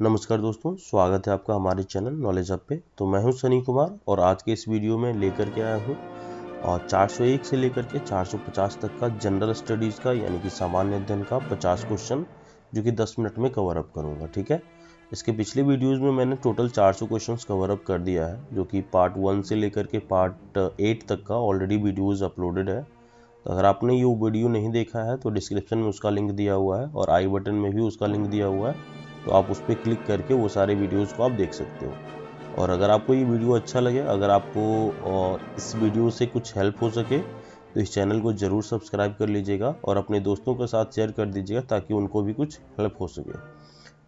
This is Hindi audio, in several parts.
नमस्कार दोस्तों, स्वागत है आपका हमारे चैनल नॉलेज हब पे। तो मैं हूं सनी कुमार और आज के इस वीडियो में लेकर के आया हूं और 401 से लेकर के 450 तक का जनरल स्टडीज़ का यानी कि सामान्य अध्ययन का 50 क्वेश्चन जो कि 10 मिनट में कवर अप करूंगा। ठीक है, इसके पिछले वीडियोस में मैंने टोटल 400 क्वेश्चन कवर अप कर दिया है, जो कि पार्ट 1 से लेकर के पार्ट 8 तक का ऑलरेडी वीडियोज़ अपलोडेड है। तो अगर आपने ये वीडियो नहीं देखा है तो डिस्क्रिप्शन में उसका लिंक दिया हुआ है और आई बटन में भी उसका लिंक दिया हुआ है, तो आप उस पर क्लिक करके वो सारे वीडियोस को आप देख सकते हो। और अगर आपको ये वीडियो अच्छा लगे, अगर आपको इस वीडियो से कुछ हेल्प हो सके तो इस चैनल को ज़रूर सब्सक्राइब कर लीजिएगा और अपने दोस्तों के साथ शेयर कर दीजिएगा ताकि उनको भी कुछ हेल्प हो सके।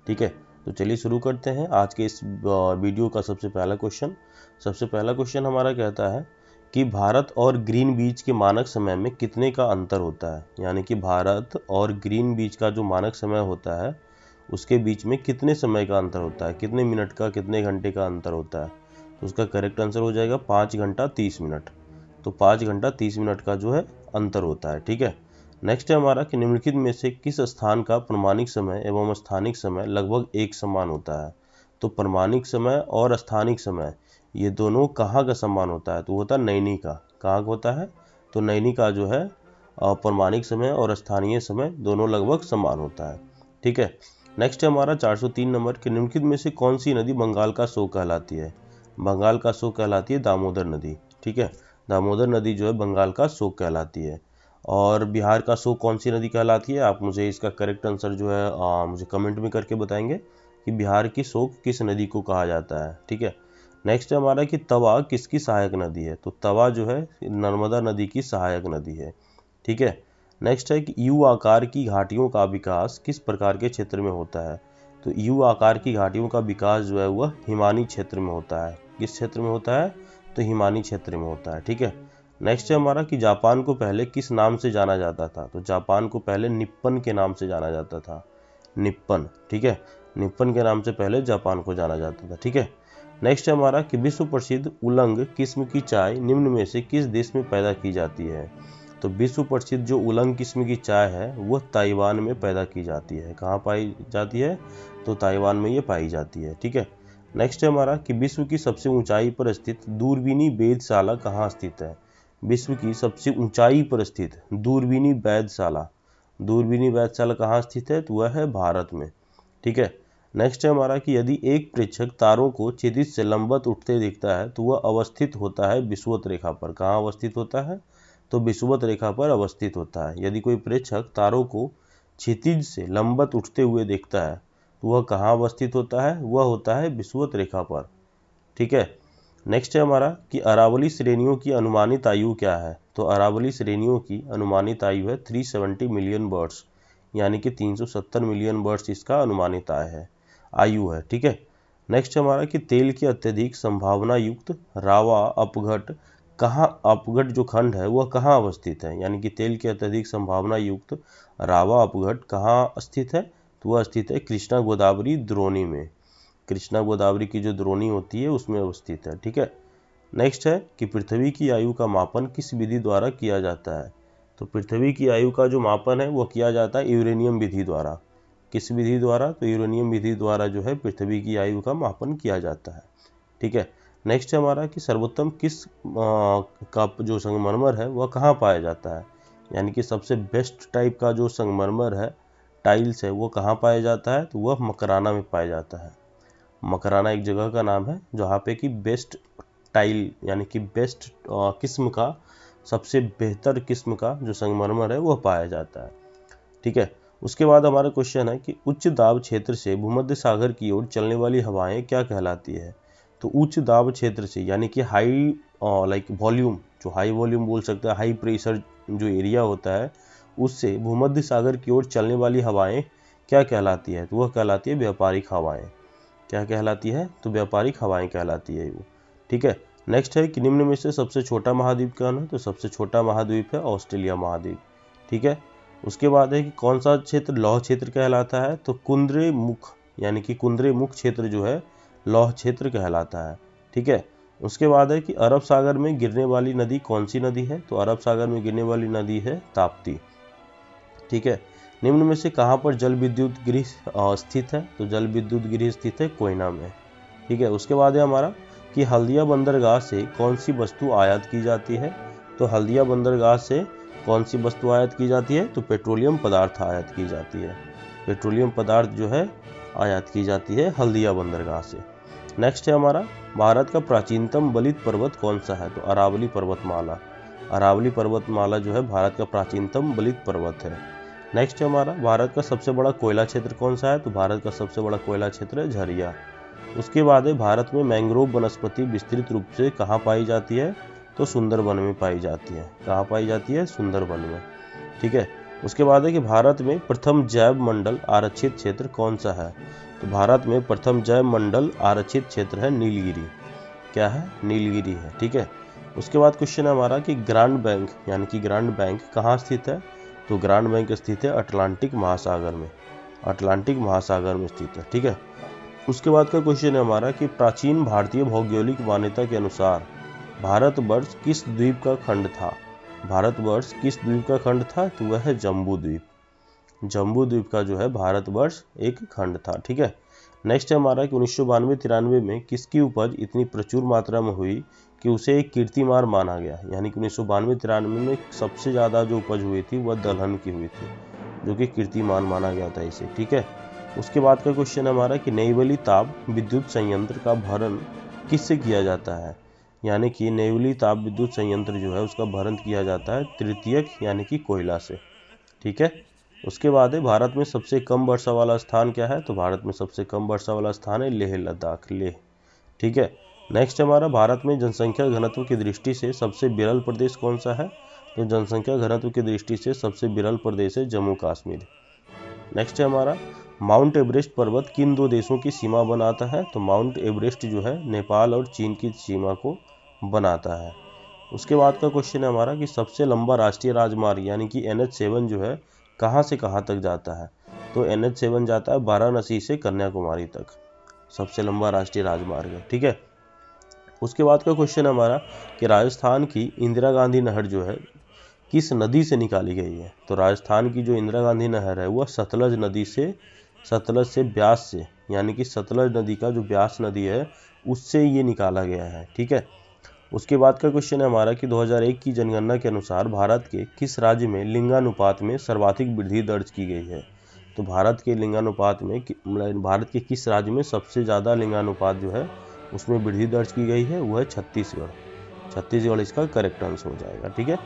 ठीक है, तो चलिए शुरू करते हैं आज के इस वीडियो का सबसे पहला क्वेश्चन हमारा कहता है कि भारत और ग्रीन बीच के मानक समय में कितने का अंतर होता है। यानी कि भारत और ग्रीन बीच का जो मानक समय होता है उसके बीच में कितने समय का अंतर होता है, कितने मिनट का, कितने घंटे का अंतर होता है। तो उसका करेक्ट आंसर हो जाएगा 5 घंटा 30 मिनट। तो 5 घंटा 30 मिनट का जो है अंतर होता है। ठीक है, नेक्स्ट है हमारा कि निम्नलिखित में से किस स्थान का प्रमाणिक समय एवं स्थानिक समय लगभग एक समान होता है। तो प्रमाणिक समय और स्थानिक समय ये दोनों कहाँ का समान होता है, तो होता है नैनी का। कहाँ का होता है, तो नैनी का जो है प्रमाणिक समय और स्थानीय समय दोनों लगभग समान होता है। ठीक है, नेक्स्ट है हमारा 403 नंबर कि निम्नलिखित में से कौन सी नदी बंगाल का सो कहलाती है। बंगाल का सो कहलाती है दामोदर नदी। ठीक है, दामोदर नदी जो है बंगाल का सो कहलाती है। और बिहार का सो कौन सी नदी कहलाती है, आप मुझे इसका करेक्ट आंसर जो है मुझे कमेंट में करके बताएंगे कि बिहार की शोक किस नदी को कहा जाता है। ठीक है, नेक्स्ट है हमारा कि तवा किसकी सहायक नदी है। तो तवा जो है नर्मदा नदी की सहायक नदी है। ठीक है, नेक्स्ट है कि यू आकार की घाटियों का विकास किस प्रकार के क्षेत्र में होता है। तो यू आकार की घाटियों का विकास जो है वह हिमानी क्षेत्र में होता है। किस क्षेत्र में होता है, तो हिमानी क्षेत्र में होता है। ठीक है, नेक्स्ट है हमारा कि जापान को पहले किस नाम से जाना जाता था। तो जापान को पहले निप्पन के नाम से जाना जाता था। निप्पन, ठीक है, निप्पन के नाम से पहले जापान को जाना जाता था। ठीक है, नेक्स्ट है हमारा कि विश्व प्रसिद्ध उलंग किस्म की चाय निम्न में से किस देश में पैदा की जाती है। तो विश्व प्रसिद्ध जो उलंग किस्म की चाय है वह ताइवान में पैदा की जाती है। कहाँ पाई जाती है, तो ताइवान में ये पाई जाती है। ठीक है, नेक्स्ट है हमारा कि विश्व की सबसे ऊंचाई पर स्थित दूरबीनी वेधशाला कहाँ स्थित है। विश्व की सबसे ऊंचाई पर स्थित दूरबीनी वेधशाला कहाँ स्थित है, तो वह है भारत में। ठीक है, नेक्स्ट है हमारा कि यदि एक प्रेक्षक तारों को क्षितिज से लंबवत उठते दिखता है तो वह अवस्थित होता है विषुवत रेखा पर। कहाँ अवस्थित होता है, तो विषुवत रेखा पर अवस्थित होता है। यदि कोई प्रेक्षक तारों को क्षितिज से लंबवत उठते हुए देखता है तो वह कहाँ अवस्थित होता है, वह होता है विषुवत रेखा पर। ठीक है, नेक्स्ट है हमारा कि अरावली श्रेणियों की अनुमानित आयु क्या है। तो अरावली श्रेणियों की अनुमानित आयु है 370 मिलियन वर्ष, यानी कि 370 मिलियन वर्ष इसका अनुमानित आयु है। ठीक है, नेक्स्ट हमारा कि तेल की अत्यधिक संभावना युक्त रावा अपघट जो खंड है वह कहाँ अवस्थित है। यानी कि तेल की अत्यधिक संभावना युक्त रावा अपघट कहाँ स्थित है, तो वह स्थित है कृष्णा गोदावरी द्रोणी में। कृष्णा गोदावरी की जो द्रोणी होती है उसमें अवस्थित है। ठीक है, नेक्स्ट है कि पृथ्वी की आयु का मापन किस विधि द्वारा किया जाता है। तो पृथ्वी की आयु का जो मापन है वो किया जाता है यूरेनियम विधि द्वारा। किस विधि द्वारा, तो यूरेनियम विधि द्वारा जो है पृथ्वी की आयु का मापन किया जाता है। ठीक है, नेक्स्ट है हमारा कि सर्वोत्तम किस का जो संगमरमर है वह कहाँ पाया जाता है। यानी कि सबसे बेस्ट टाइप का जो संगमरमर है, टाइल्स है, वो कहाँ पाया जाता है, तो वह मकराना में पाया जाता है। मकराना एक जगह का नाम है जहाँ पे कि बेस्ट टाइल यानी कि बेस्ट किस्म का, सबसे बेहतर किस्म का जो संगमरमर है वह पाया जाता है। ठीक है, उसके बाद हमारा क्वेश्चन है कि उच्च दाब क्षेत्र से भूमध्य सागर की ओर चलने वाली हवाएं क्या कहलाती है। तो उच्च दाब क्षेत्र से यानी कि हाई वॉल्यूम, जो हाई वॉल्यूम बोल सकते हैं, हाई प्रेशर जो एरिया होता है उससे भूमध्य सागर की ओर चलने वाली हवाएं क्या कहलाती है, तो वह कहलाती है व्यापारिक हवाएं। क्या कहलाती है, तो व्यापारिक हवाएं कहलाती है वो। ठीक है, नेक्स्ट है कि निम्न में से सबसे छोटा महाद्वीप कौन है। तो सबसे छोटा महाद्वीप है ऑस्ट्रेलिया महाद्वीप। ठीक है, उसके बाद है कि कौन सा क्षेत्र लौह क्षेत्र कहलाता है। तो कुंद्रेमुख यानी कि कुंद्रेमुख क्षेत्र जो है लौह क्षेत्र कहलाता है। ठीक है, उसके बाद है कि अरब सागर में गिरने वाली नदी कौन सी नदी है। तो अरब सागर में गिरने वाली नदी है ताप्ती। ठीक है, निम्न में से कहाँ पर जल विद्युत गृह स्थित है? तो जल विद्युत गृह स्थित है कोयना में। ठीक है, उसके बाद है हमारा कि हल्दिया बंदरगाह से कौन सी वस्तु आयात की जाती है? तो हल्दिया बंदरगाह से कौन सी वस्तु आयात की जाती है? तो पेट्रोलियम पदार्थ आयात की जाती है। पेट्रोलियम पदार्थ जो है आयात की जाती है हल्दिया बंदरगाह से। नेक्स्ट है हमारा भारत का प्राचीनतम बलित पर्वत कौन सा है? तो अरावली पर्वतमाला। अरावली पर्वतमाला जो है भारत का प्राचीनतम बलित पर्वत है। नेक्स्ट है हमारा भारत का सबसे बड़ा कोयला क्षेत्र कौन सा है? तो भारत का सबसे बड़ा कोयला क्षेत्र है झरिया। उसके बाद है भारत में मैंग्रोव वनस्पति विस्तृत रूप से कहाँ पाई जाती है? तो सुंदरबन में पाई जाती है। कहाँ पाई जाती है? सुंदरबन में। ठीक है, उसके बाद है कि भारत में प्रथम जैव मंडल आरक्षित क्षेत्र कौन सा है? तो भारत में प्रथम जैव मंडल आरक्षित क्षेत्र है नीलगिरी। क्या है? नीलगिरी है। ठीक है, उसके बाद क्वेश्चन है हमारा कि ग्रांड बैंक यानी कि ग्रांड बैंक कहाँ स्थित है? तो ग्रांड बैंक स्थित है अटलांटिक महासागर में। अटलांटिक महासागर में स्थित है। ठीक है, उसके बाद का क्वेश्चन है हमारा कि प्राचीन भारतीय भौगोलिक मान्यता के अनुसार भारतवर्ष किस द्वीप का खंड था? भारतवर्ष किस द्वीप का खंड था? तो वह है जम्बू द्वीप। जम्बू द्वीप का जो है भारतवर्ष एक खंड था। ठीक है, नेक्स्ट है हमारा कि 1992-93 में किसकी उपज इतनी प्रचुर मात्रा में हुई कि उसे एक कीर्तिमान माना गया? यानी कि 1992-93 में सबसे ज़्यादा जो उपज हुई थी वह दलहन की हुई थी, जो कि कीर्तिमान माना गया था इसे। ठीक है, उसके बाद का क्वेश्चन हमारा कि नेवली ताप विद्युत संयंत्र का भरण किससे किया जाता है? यानी कि नेवली ताप विद्युत संयंत्र जो है उसका भरण किया जाता है तृतीयक यानी कि कोयला से। ठीक है, उसके बाद है भारत में सबसे कम वर्षा वाला स्थान क्या है? तो भारत में सबसे कम वर्षा वाला स्थान है लेह लद्दाख, लेह। ठीक है, नेक्स्ट हमारा भारत में जनसंख्या घनत्व की दृष्टि से सबसे विरल प्रदेश कौन सा है? तो जनसंख्या घनत्व की दृष्टि से सबसे विरल प्रदेश है जम्मू कश्मीर। नेक्स्ट है हमारा माउंट एवरेस्ट पर्वत किन दो देशों की सीमा बनाता है? तो माउंट एवरेस्ट जो है नेपाल और चीन की सीमा को बनाता है। उसके बाद का क्वेश्चन है हमारा कि सबसे लंबा राष्ट्रीय राजमार्ग यानी कि NH7 जो है कहाँ से कहाँ तक जाता है? तो NH7 जाता है वाराणसी से कन्याकुमारी तक, सबसे लंबा राष्ट्रीय राजमार्ग है। ठीक है, उसके बाद का क्वेश्चन हमारा कि राजस्थान की इंदिरा गांधी नहर जो है किस नदी से निकाली गई है? तो राजस्थान की जो इंदिरा गांधी नहर है वह सतलज नदी से, सतलज से ब्यास से, यानी कि सतलज नदी का जो ब्यास नदी है उससे ये निकाला गया है। ठीक है, उसके बाद का क्वेश्चन है हमारा कि 2001 की जनगणना के अनुसार भारत के किस राज्य में लिंगानुपात में सर्वाधिक वृद्धि दर्ज की गई है? तो भारत के लिंगानुपात में भारत के किस राज्य में सबसे ज़्यादा लिंगानुपात जो है उसमें वृद्धि दर्ज की गई है? वह है छत्तीसगढ़। छत्तीसगढ़ इसका करेक्ट आंसर हो जाएगा। ठीक है,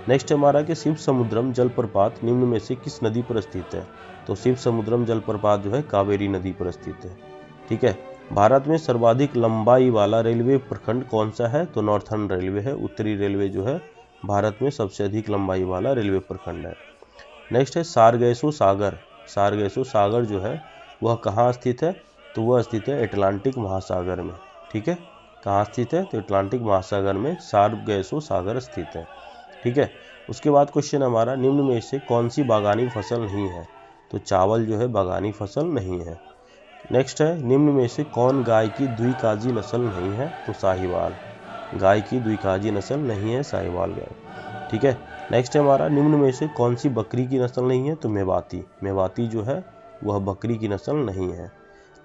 नेक्स्ट हमारा कि शिव समुद्रम जलप्रपात निम्न में से किस नदी पर स्थित है? तो शिव समुद्रम जलप्रपात जो है कावेरी नदी पर स्थित है। ठीक है, भारत में सर्वाधिक लंबाई वाला रेलवे प्रखंड कौन सा है? तो नॉर्थर्न रेलवे है। उत्तरी रेलवे जो है भारत में सबसे अधिक लंबाई वाला रेलवे प्रखंड है। नेक्स्ट है सारगैसो सागर। सारगैसो सागर जो है वह कहाँ स्थित है? तो वह स्थित है अटलांटिक महासागर में। ठीक है, कहाँ स्थित है? तो अटलांटिक महासागर में सारगैसो सागर स्थित है। ठीक है, उसके बाद क्वेश्चन हमारा निम्न में से कौन सी बागानी फसल नहीं है? तो चावल जो है बागानी फसल नहीं है। नेक्स्ट है निम्न में से कौन गाय की द्विकाजी नस्ल नहीं है? तो साहिवाल। गाय की द्विकाजी नस्ल नहीं है साहिवाल गाय। ठीक है, नेक्स्ट है हमारा निम्न में से कौन सी बकरी की नस्ल नहीं है? तो मेवाती। मेवाती जो है वह बकरी की नस्ल नहीं है।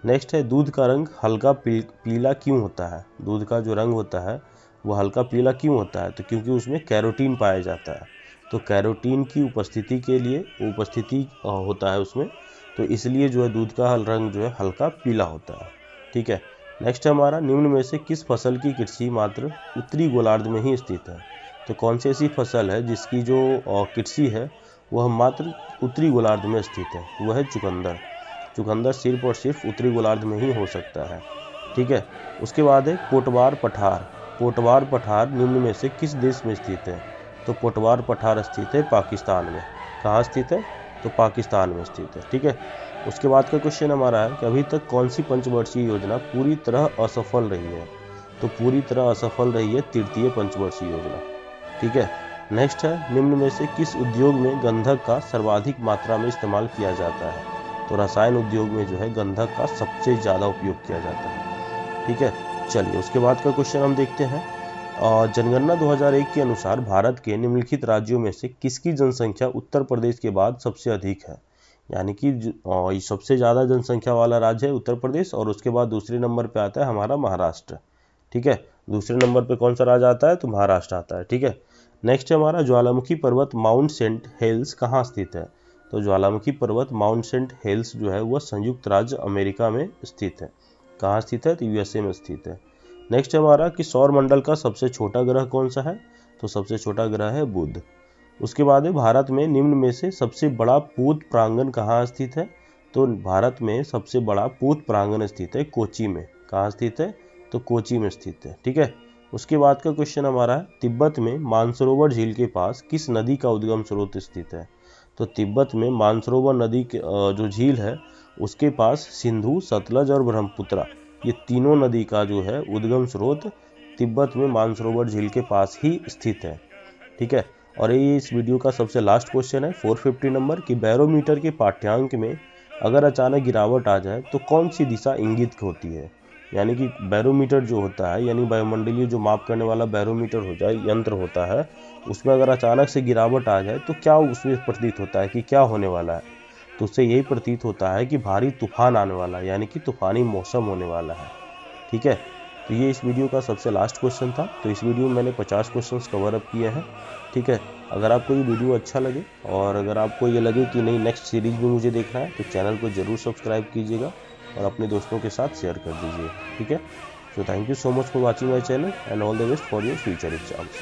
नेक्स्ट है दूध का रंग हल्का पीला क्यों होता है? दूध का जो रंग होता है वह हल्का पीला क्यों होता है? तो क्योंकि उसमें कैरोटीन पाया जाता है। तो कैरोटीन की उपस्थिति के लिए होता है उसमें, तो इसलिए जो है दूध का रंग जो है हल्का पीला होता है। ठीक है, नेक्स्ट हमारा निम्न में से किस फसल की कृषि मात्र उत्तरी गोलार्ध में ही स्थित है? तो कौन सी ऐसी फसल है जिसकी जो कृषि है वह मात्र उत्तरी गोलार्ध में स्थित है? वह है चुकंदर। चुकंदर सिर्फ और सिर्फ उत्तरी गोलार्ध में ही हो सकता है। ठीक है, उसके बाद है पोटवार पठार। पोटवार पठार निम्न में से किस देश में स्थित है? तो पोटवार पठार स्थित है पाकिस्तान में। कहाँ स्थित है? तो पाकिस्तान में स्थित है। ठीक है, उसके बाद का क्वेश्चन हमारा है कि अभी तक कौन सी पंचवर्षीय योजना पूरी तरह असफल रही है? तो पूरी तरह असफल रही है तृतीय पंचवर्षीय योजना। ठीक है, नेक्स्ट है निम्न में से किस उद्योग में गंधक का सर्वाधिक मात्रा में इस्तेमाल किया जाता है? तो रसायन उद्योग में जो है गंधक का सबसे ज़्यादा उपयोग किया जाता है। ठीक है, चलिए उसके बाद का क्वेश्चन हम देखते हैं। जनगणना 2001 के अनुसार भारत के निम्नलिखित राज्यों में से किसकी जनसंख्या उत्तर प्रदेश के बाद सबसे अधिक है? यानी कि ये सबसे ज़्यादा जनसंख्या वाला राज्य है उत्तर प्रदेश, और उसके बाद दूसरे नंबर पे आता है हमारा महाराष्ट्र। ठीक है, दूसरे नंबर पे कौन सा राज्य आता है, तो महाराष्ट्र आता है। ठीक है, नेक्स्ट है हमारा ज्वालामुखी पर्वत माउंट सेंट हेल्स कहाँ स्थित है। तो ज्वालामुखी पर्वत माउंट सेंट हेल्स जो है वह संयुक्त राज्य अमेरिका में स्थित है। कहाँ स्थित है, तो यूएसए में स्थित है। नेक्स्ट है हमारा कि सौर मंडल का सबसे छोटा ग्रह कौन सा है, तो सबसे छोटा ग्रह है बुध। उसके बाद है भारत में निम्न में से सबसे बड़ा पूत प्रांगण कहाँ स्थित है। तो भारत में सबसे बड़ा पूत प्रांगण स्थित है कोची में। कहाँ स्थित है, तो कोची में स्थित है। ठीक है, उसके बाद का क्वेश्चन हमारा है तिब्बत में मानसरोवर झील के पास किस नदी का उद्गम स्रोत स्थित है। तो तिब्बत में मानसरोवर नदी के जो झील है उसके पास सिंधु, सतलज और ब्रह्मपुत्रा, ये तीनों नदी का जो है उद्गम स्रोत तिब्बत में मानसरोवर झील के पास ही स्थित है। ठीक है, और ये इस वीडियो का सबसे लास्ट क्वेश्चन है 450 नंबर कि बैरोमीटर के पाठ्यांक में अगर अचानक गिरावट आ जाए तो कौन सी दिशा इंगित होती है। यानी कि बैरोमीटर जो होता है, यानी वायुमंडलीय जो माप करने वाला बैरोमीटर हो जाए, यंत्र होता है, उसमें अगर अचानक से गिरावट आ जाए तो क्या उसमें प्रतीत होता है कि क्या होने वाला है। तो उससे यही प्रतीत होता है कि भारी तूफान आने वाला है, यानी कि तूफानी मौसम होने वाला है। ठीक है, तो ये इस वीडियो का सबसे लास्ट क्वेश्चन था। तो इस वीडियो में मैंने 50 क्वेश्चंस कवर अप किए हैं। ठीक है, अगर आपको ये वीडियो अच्छा लगे और अगर आपको ये लगे कि नहीं नेक्स्ट सीरीज भी मुझे देखना है, तो चैनल को जरूर सब्सक्राइब कीजिएगा और अपने दोस्तों के साथ शेयर कर दीजिए। ठीक है, so thank you so much for watching my channel and all the best for your future exams.